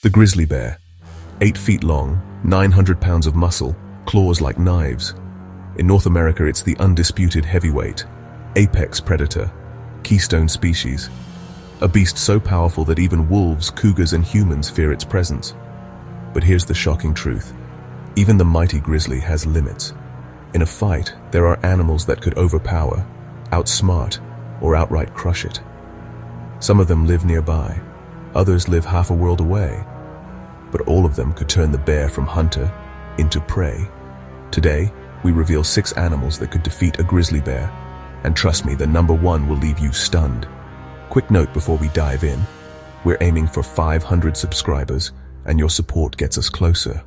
The grizzly bear, 8 feet long, 900 pounds of muscle, claws like knives. In North America, it's the undisputed heavyweight, apex predator, keystone species. A beast so powerful that even wolves, cougars, and humans fear its presence. But here's the shocking truth. Even the mighty grizzly has limits. In a fight, there are animals that could overpower, outsmart, or outright crush it. Some of them live nearby. Others live half a world away. But all of them could turn the bear from hunter into prey. Today, we reveal 6 animals that could defeat a grizzly bear. And trust me, the number 1 will leave you stunned. Quick note before we dive in. We're aiming for 500 subscribers, and your support gets us closer.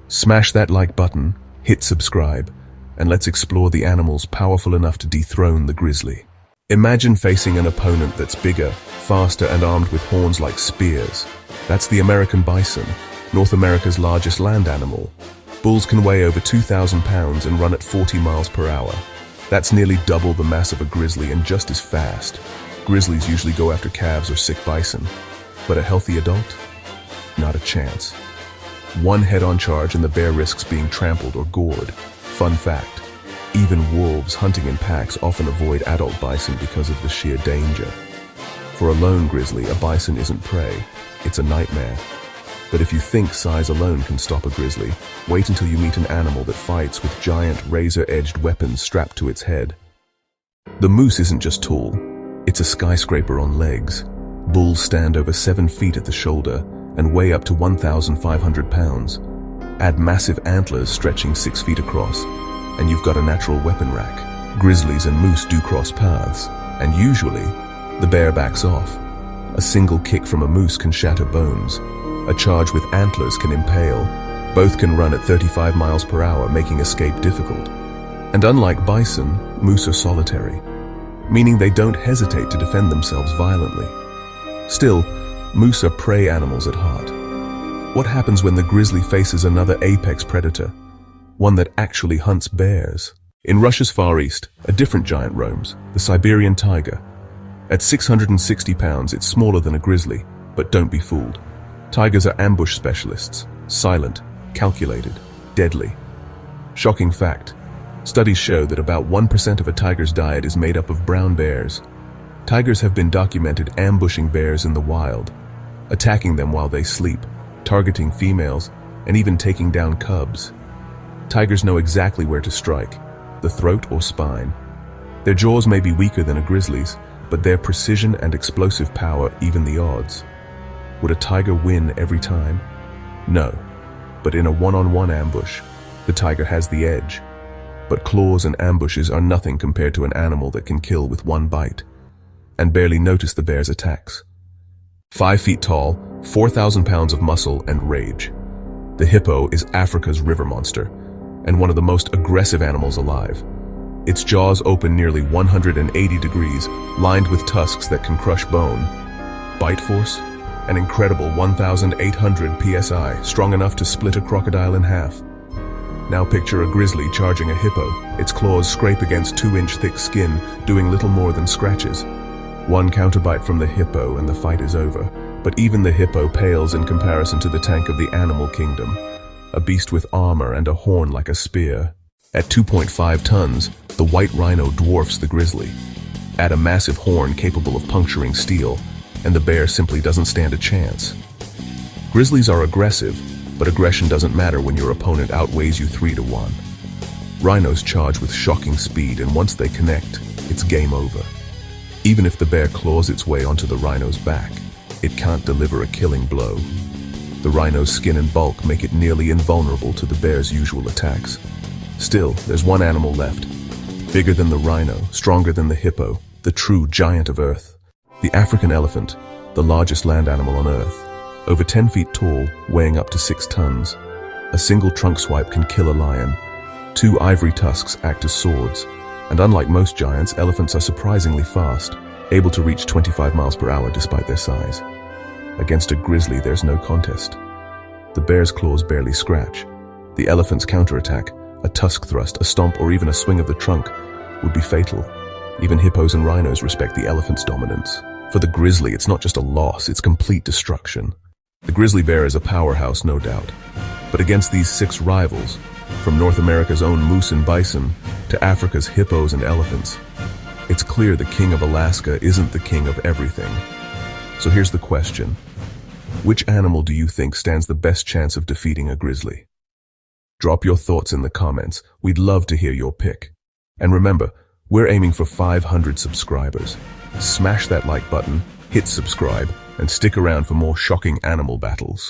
Smash that like button, hit subscribe, and let's explore the animals powerful enough to dethrone the grizzly. Imagine facing an opponent that's bigger, faster, and armed with horns like spears. That's the American bison, North America's largest land animal. Bulls can weigh over 2,000 pounds and run at 40 miles per hour. That's nearly double the mass of a grizzly and just as fast. Grizzlies usually go after calves or sick bison, but a healthy adult? Not a chance. One head-on charge and the bear risks being trampled or gored. Fun fact, even wolves hunting in packs often avoid adult bison because of the sheer danger. For a lone grizzly, a bison isn't prey, it's a nightmare. But if you think size alone can stop a grizzly, wait until you meet an animal that fights with giant razor-edged weapons strapped to its head. The moose isn't just tall, it's a skyscraper on legs. Bulls stand over 7 feet at the shoulder and weigh up to 1,500 pounds. Add massive antlers stretching 6 feet across, and you've got a natural weapon rack. Grizzlies and moose do cross paths, and usually, the bear backs off. A single kick from a moose can shatter bones. A charge with antlers can impale. Both can run at 35 miles per hour, making escape difficult. And unlike bison, moose are solitary, meaning they don't hesitate to defend themselves violently. Still, moose are prey animals at heart. What happens when the grizzly faces another apex predator? One that actually hunts bears. In Russia's Far East, a different giant roams, the Siberian tiger. At 660 pounds, it's smaller than a grizzly, but don't be fooled. Tigers are ambush specialists, silent, calculated, deadly. Shocking fact, studies show that about 1% of a tiger's diet is made up of brown bears. Tigers have been documented ambushing bears in the wild, attacking them while they sleep, targeting females, and even taking down cubs. Tigers know exactly where to strike, the throat or spine. Their jaws may be weaker than a grizzly's, but their precision and explosive power even the odds. Would a tiger win every time? No, but in a one-on-one ambush, the tiger has the edge. But claws and ambushes are nothing compared to an animal that can kill with one bite, and barely notice the bear's attacks. 5 feet tall, 4,000 pounds of muscle and rage. The hippo is Africa's river monster, and one of the most aggressive animals alive. Its jaws open nearly 180 degrees, lined with tusks that can crush bone. Bite force? An incredible 1,800 psi, strong enough to split a crocodile in half. Now picture a grizzly charging a hippo. Its claws scrape against 2-inch thick skin, doing little more than scratches. One counterbite from the hippo and the fight is over. But even the hippo pales in comparison to the tank of the animal kingdom, a beast with armor and a horn like a spear. At 2.5 tons, the white rhino dwarfs the grizzly. Add a massive horn capable of puncturing steel, and the bear simply doesn't stand a chance. Grizzlies are aggressive, but aggression doesn't matter when your opponent outweighs you 3-1. Rhinos charge with shocking speed, and once they connect, it's game over. Even if the bear claws its way onto the rhino's back, it can't deliver a killing blow. The rhino's skin and bulk make it nearly invulnerable to the bear's usual attacks. Still, there's one animal left. Bigger than the rhino, stronger than the hippo, the true giant of Earth. The African elephant, the largest land animal on Earth. Over 10 feet tall, weighing up to 6 tons. A single trunk swipe can kill a lion. 2 ivory tusks act as swords. And unlike most giants, elephants are surprisingly fast, able to reach 25 miles per hour despite their size. Against a grizzly, there's no contest. The bear's claws barely scratch. The elephant's counterattack, a tusk thrust, a stomp, or even a swing of the trunk, would be fatal. Even hippos and rhinos respect the elephant's dominance. For the grizzly, it's not just a loss, it's complete destruction. The grizzly bear is a powerhouse, no doubt. But against these 6 rivals, from North America's own moose and bison to Africa's hippos and elephants, it's clear the king of Alaska isn't the king of everything. So here's the question. Which animal do you think stands the best chance of defeating a grizzly? Drop your thoughts in the comments. We'd love to hear your pick. And remember, we're aiming for 500 subscribers. Smash that like button, hit subscribe, and stick around for more shocking animal battles.